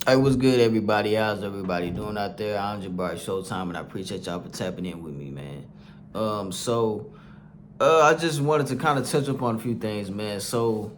Hey, what's good, everybody? How's everybody doing out there? I'm Jabbar Showtime, and I appreciate y'all for tapping in with me, man. I just wanted to kind of touch up on a few things, man. So,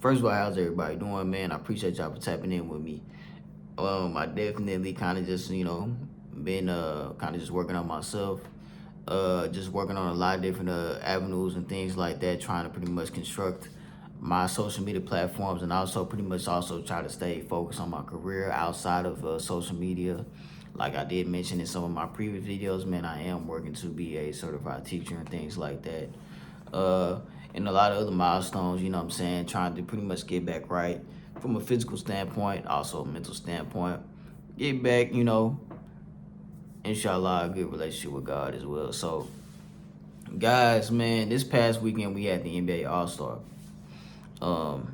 first of all, how's everybody doing, man? I appreciate y'all for tapping in with me. I definitely kind of just, been kind of just working on myself, just working on a lot of different avenues and things like that, trying to pretty much construct my social media platforms and also pretty much also try to stay focused on my career outside of social media. Like I did mention in some of my previous videos, man, I am working to be a certified teacher and things like that. Uh, and a lot of other milestones, you know what I'm saying, trying to pretty much get back right from a physical standpoint, also a mental standpoint. Get back, inshallah, a good relationship with God as well. So, guys, man, this past weekend we had the NBA All Star um,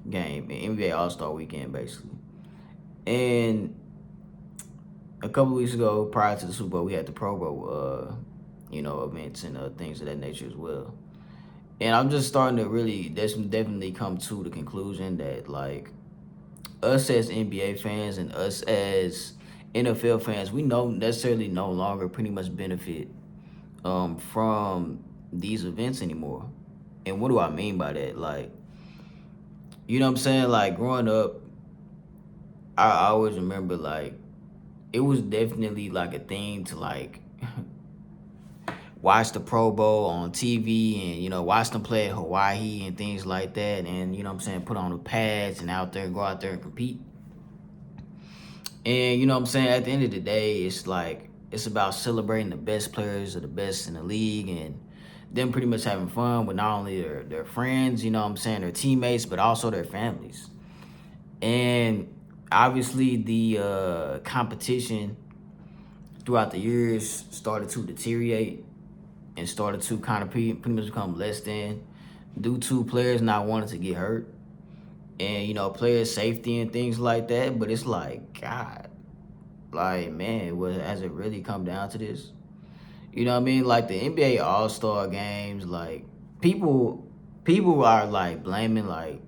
game, NBA All Star weekend, basically. And a couple weeks ago, prior to the Super Bowl, we had the Pro Bowl, events and things of that nature as well. And I'm just starting to really, definitely come to the conclusion that like us as NBA fans and us as NFL fans, we don't necessarily no longer pretty much benefit from these events anymore. And what do I mean by that? Like, you know what I'm saying? Like growing up, I always remember like it was definitely like a thing to like watch the Pro Bowl on TV and watch them play at Hawaii and things like that, and you know what I'm saying, put on the pads and go out there and compete. And you know what I'm saying, at the end of the day, it's like it's about celebrating the best players or the best in the league and them pretty much having fun with not only their friends, you know what I'm saying, their teammates, but also their families. And obviously the competition throughout the years started to deteriorate and started to kind of pretty much become less than due to players not wanting to get hurt and players safety and things like that. But it's like, God, like, man, has it really come down to this? You know what I mean? Like the NBA All-Star games, like people are like blaming like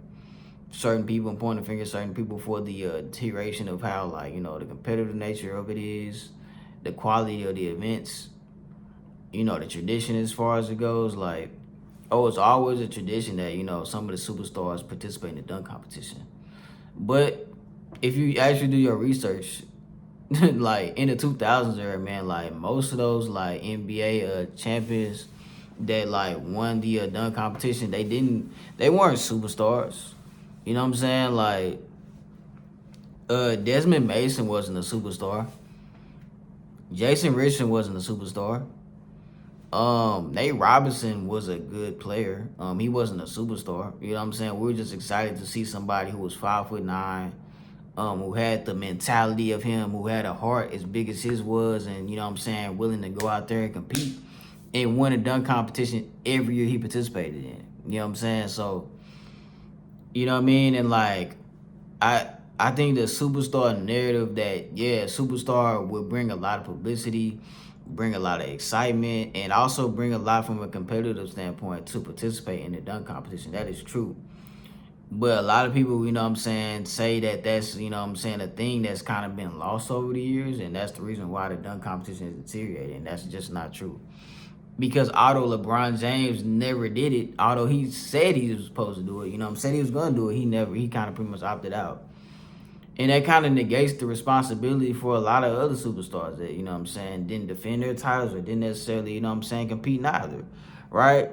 certain people and pointing fingers at certain people for the deterioration of how, like, the competitive nature of it is, the quality of the events, the tradition as far as it goes. Like, oh, it's always a tradition that some of the superstars participate in the dunk competition. But if you actually do your research, like in the 2000s era, man, like most of those like NBA champions that like won the dunk competition, they weren't superstars. You know what I'm saying? Like Desmond Mason wasn't a superstar. Jason Richardson wasn't a superstar. Nate Robinson was a good player. He wasn't a superstar. You know what I'm saying? We were just excited to see somebody who was 5'9", who had the mentality of him, who had a heart as big as his was, and you know what I'm saying, willing to go out there and compete and win a dunk competition every year he participated in. You know what I'm saying? So, you know what I mean? And like I I think the superstar narrative that superstar will bring a lot of publicity, bring a lot of excitement, and also bring a lot from a competitive standpoint to participate in the dunk competition. That is true. But a lot of people, you know what I'm saying, say that that's, you know what I'm saying, a thing that's kind of been lost over the years, and that's the reason why the dunk competition is deteriorating. That's just not true. Because although LeBron James never did it, although he said he was supposed to do it, you know what I'm saying, he was going to do it, he kind of pretty much opted out. And that kind of negates the responsibility for a lot of other superstars that, you know what I'm saying, didn't defend their titles or didn't necessarily, you know what I'm saying, compete neither, right?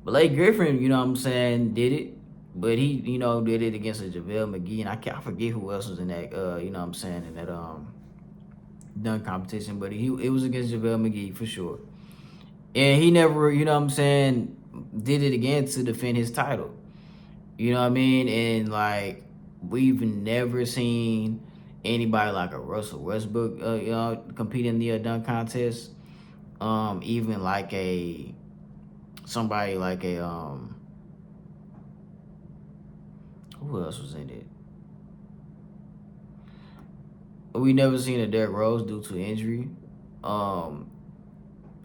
Blake Griffin, you know what I'm saying, did it, but he, did it against a JaVale McGee, and I forget who else was in that, you know what I'm saying, in that dunk competition, but it was against JaVale McGee for sure. And he never, you know what I'm saying, did it again to defend his title. You know what I mean? And like we've never seen anybody like a Russell Westbrook, compete in the dunk contest. Even like somebody like who else was in it? We never seen a Derrick Rose due to injury. Um,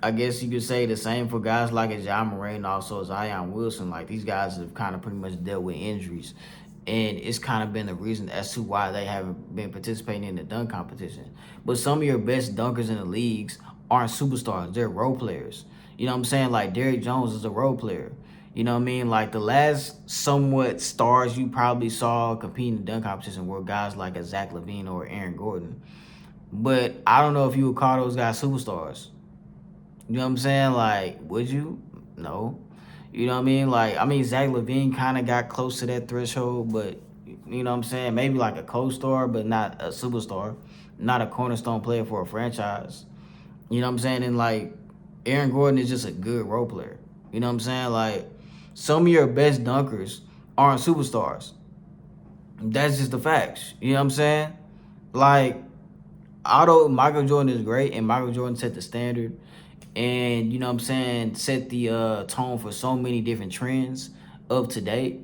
I guess you could say the same for guys like Ja Morant and also Zion Wilson. Like these guys have kind of pretty much dealt with injuries, and it's kind of been the reason as to why they haven't been participating in the dunk competition. But some of your best dunkers in the leagues aren't superstars; they're role players. You know what I'm saying? Like Derrick Jones is a role player. You know what I mean? Like the last somewhat stars you probably saw competing in the dunk competition were guys like a Zach LaVine or Aaron Gordon. But I don't know if you would call those guys superstars. You know what I'm saying? Like, would you? No. You know what I mean? Like, I mean, Zach LaVine kind of got close to that threshold, but you know what I'm saying? Maybe like a co-star, but not a superstar, not a cornerstone player for a franchise. You know what I'm saying? And like, Aaron Gordon is just a good role player. You know what I'm saying? Like, some of your best dunkers aren't superstars. That's just the facts. You know what I'm saying? Like, although Michael Jordan is great and Michael Jordan set the standard and, you know what I'm saying, set the tone for so many different trends of today.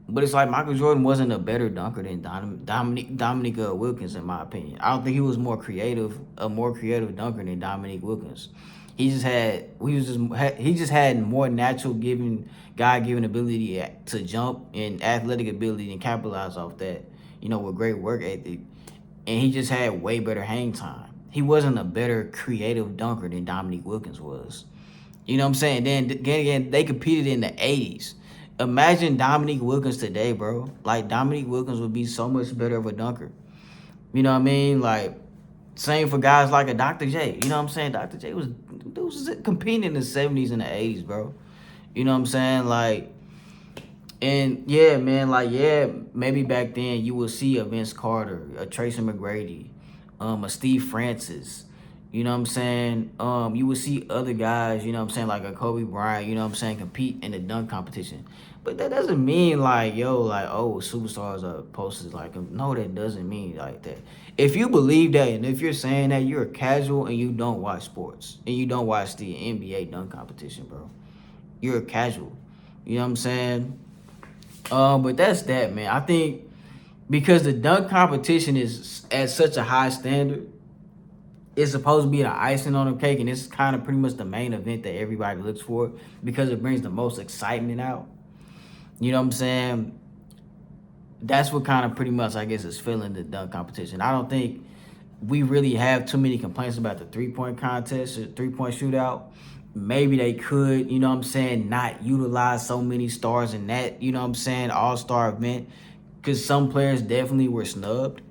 But it's like Michael Jordan wasn't a better dunker than Dominique Wilkins, in my opinion. I don't think he was a more creative dunker than Dominique Wilkins. He just had more natural God given ability to jump and athletic ability and capitalize off that, you know, with great work ethic. And he just had way better hang time. He wasn't a better creative dunker than Dominique Wilkins was. You know what I'm saying? Then again, they competed in the 80s. Imagine Dominique Wilkins today, bro. Like, Dominique Wilkins would be so much better of a dunker. You know what I mean? Like, same for guys like a Dr. J. You know what I'm saying? Dr. J was competing in the 70s and the 80s, bro. You know what I'm saying? Like, and yeah, man, like, yeah, maybe back then you would see a Vince Carter, a Tracy McGrady, a Steve Francis. You know what I'm saying? You would see other guys, you know what I'm saying, like a Kobe Bryant, you know what I'm saying, compete in the dunk competition. But that doesn't mean like, yo, like, oh, superstars are posted like them. No, that doesn't mean like that. If you believe that, and if you're saying that, you're a casual and you don't watch sports and you don't watch the NBA dunk competition, bro. You're a casual. You know what I'm saying? But that's that, man. I think because the dunk competition is at such a high standard, it's supposed to be the icing on the cake, and it's kind of pretty much the main event that everybody looks for because it brings the most excitement out. You know what I'm saying? That's what kind of pretty much, I guess, is filling the dunk competition. I don't think we really have too many complaints about the three-point contest or three-point shootout. Maybe they could, you know what I'm saying, not utilize so many stars in that, you know what I'm saying, all-star event, because some players definitely were snubbed.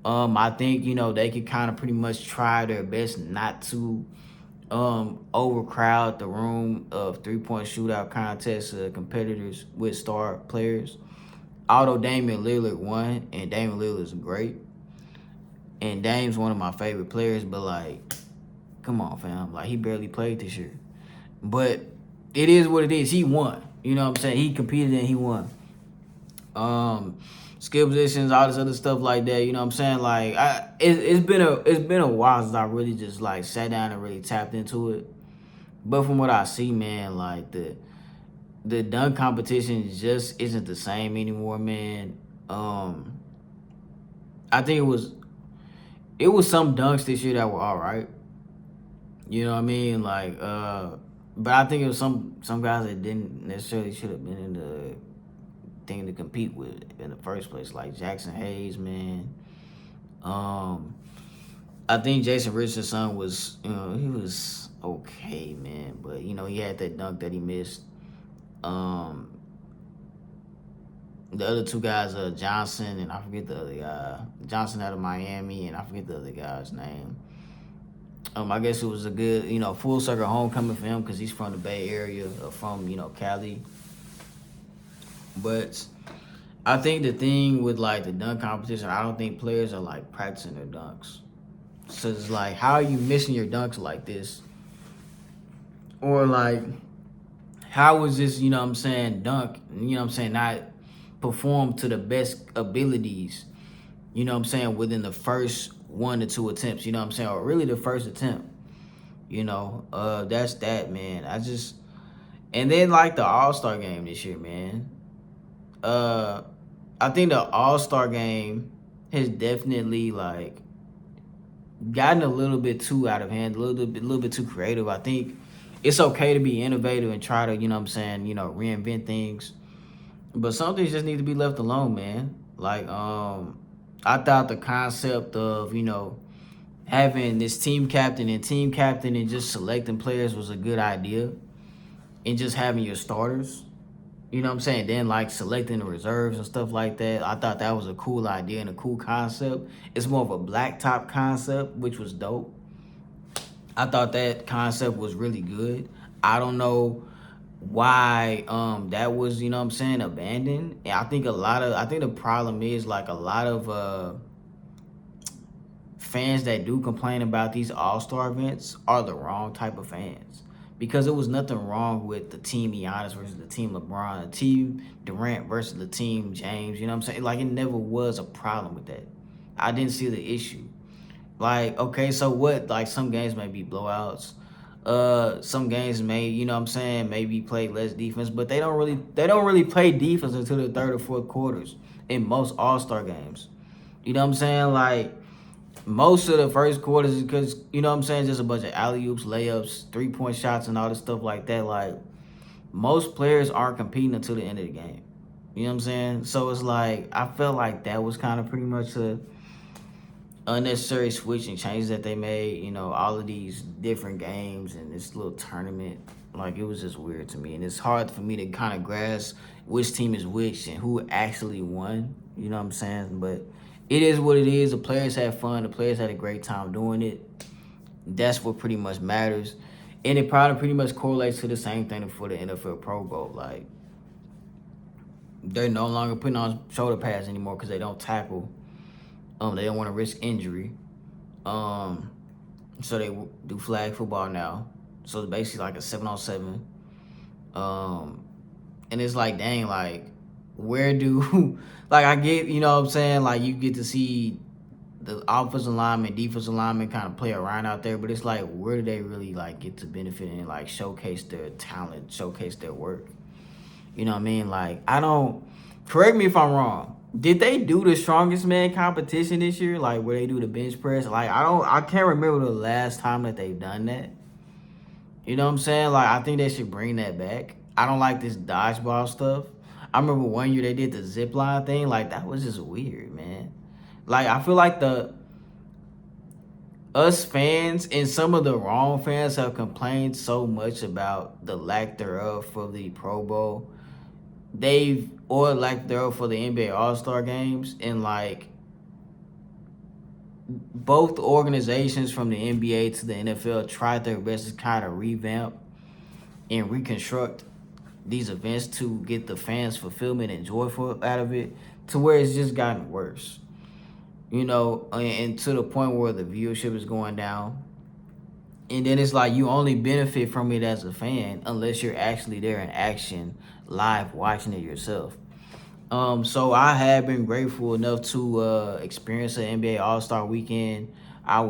I think, you know, they could kind of pretty much try their best not to overcrowd the room of three-point shootout contests competitors with star players. Although Damian Lillard won, and Damian Lillard is great, and Dame's one of my favorite players, but like, come on, fam. Like, he barely played this year. But it is what it is. He won. You know what I'm saying? He competed and he won. Skill positions, all this other stuff like that. You know what I'm saying? Like, it's been a while since I really just like sat down and really tapped into it. But from what I see, man, like the dunk competition just isn't the same anymore, man. I think it was some dunks this year that were all right. You know what I mean? Like, but I think it was some guys that didn't necessarily should have been in the thing to compete with in the first place, like Jackson Hayes, man. I think Jason Richardson was, you know, he was okay, man, but you know, he had that dunk that he missed. The other two guys, Johnson and I forget the other guy. Johnson out of Miami, and I forget the other guy's name. I guess it was a good, you know, full circle homecoming for him because he's from the Bay Area, from, you know, Cali. But I think the thing with like the dunk competition, I don't think players are like practicing their dunks. So it's like, how are you missing your dunks like this? Or like, how was this, you know what I'm saying, dunk, you know what I'm saying, not perform to the best abilities, you know what I'm saying, within the first 1 to 2 attempts, you know what I'm saying, or really the first attempt, you know, that's that, man. And then like the All-Star game this year, man, I think the All-Star game has definitely like gotten a little bit too out of hand, a little bit too creative. I think it's okay to be innovative and try to, you know what I'm saying, you know, reinvent things. But some things just need to be left alone, man. Like, I thought the concept of, having this team captain and just selecting players was a good idea. And just having your starters. You know what I'm saying? Then like selecting the reserves and stuff like that. I thought that was a cool idea and a cool concept. It's more of a black top concept, which was dope. I thought that concept was really good. I don't know why that was, you know what I'm saying, abandoned. And I think the problem is like a lot of fans that do complain about these all-star events are the wrong type of fans. Because there was nothing wrong with the team Giannis versus the team LeBron, the team Durant versus the team James, you know what I'm saying? Like, it never was a problem with that. I didn't see the issue. Like, okay, so what? Like, some games may be blowouts. Some games may, you know what I'm saying, maybe play less defense, but they don't really play defense until the third or fourth quarters in most all-star games. You know what I'm saying? Like, most of the first quarters is because, you know what I'm saying, just a bunch of alley-oops, layups, three-point shots, and all this stuff like that. Like, most players aren't competing until the end of the game. You know what I'm saying? So it's like, I felt like that was kind of pretty much a unnecessary switch and changes that they made. All of these different games and this little tournament. Like, it was just weird to me. And it's hard for me to kind of grasp which team is which and who actually won. You know what I'm saying? But it is what it is. The players had fun. The players had a great time doing it. That's what pretty much matters. And it probably pretty much correlates to the same thing for the NFL Pro Bowl. Like, they're no longer putting on shoulder pads anymore because they don't tackle. They don't want to risk injury. So they do flag football now. So it's basically like a 7-on-7. And it's like, dang, like, where do like, I get, you know what I'm saying, like, you get to see the offensive lineman, defensive lineman kind of play around out there, but it's like, where do they really like get to benefit and like showcase their talent, showcase their work? You know what I mean? Like, I don't, correct me if I'm wrong. Did they do the strongest man competition this year? Like, where they do the bench press? Like, I can't remember the last time that they've done that. You know what I'm saying? Like, I think they should bring that back. I don't like this dodgeball stuff. I remember one year they did the zip line thing. Like, that was just weird, man. Like, I feel like us fans and some of the wrong fans have complained so much about the lack thereof for the Pro Bowl. Or lack thereof for the NBA All-Star games. And, like, both organizations from the NBA to the NFL tried their best to kind of revamp and reconstruct these events to get the fans fulfillment and joyful out of it, to where it's just gotten worse. And to the point where the viewership is going down. And then it's like, you only benefit from it as a fan unless you're actually there in action, live, watching it yourself. So I have been grateful enough to experience an NBA All-Star weekend. I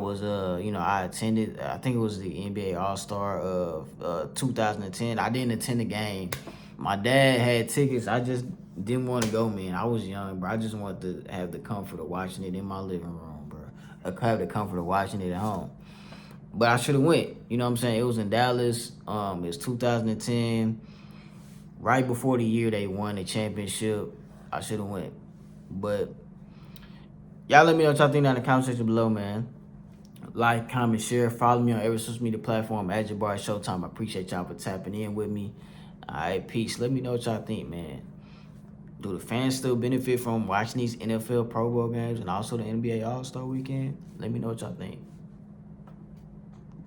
attended, I think it was the NBA All-Star of 2010. I didn't attend the game. My dad had tickets. I just didn't want to go, man. I was young, bro. I just wanted to have the comfort of watching it in my living room, bro. I have the comfort of watching it at home. But I should have went. You know what I'm saying? It was in Dallas. It's 2010. Right before the year they won the championship. I should have went. But y'all let me know what y'all think down in the comment section below, man. Like, comment, share. Follow me on every social media platform at Jabari Showtime. I appreciate y'all for tapping in with me. All right, peace. Let me know what y'all think, man. Do the fans still benefit from watching these NFL Pro Bowl games and also the NBA All-Star Weekend? Let me know what y'all think.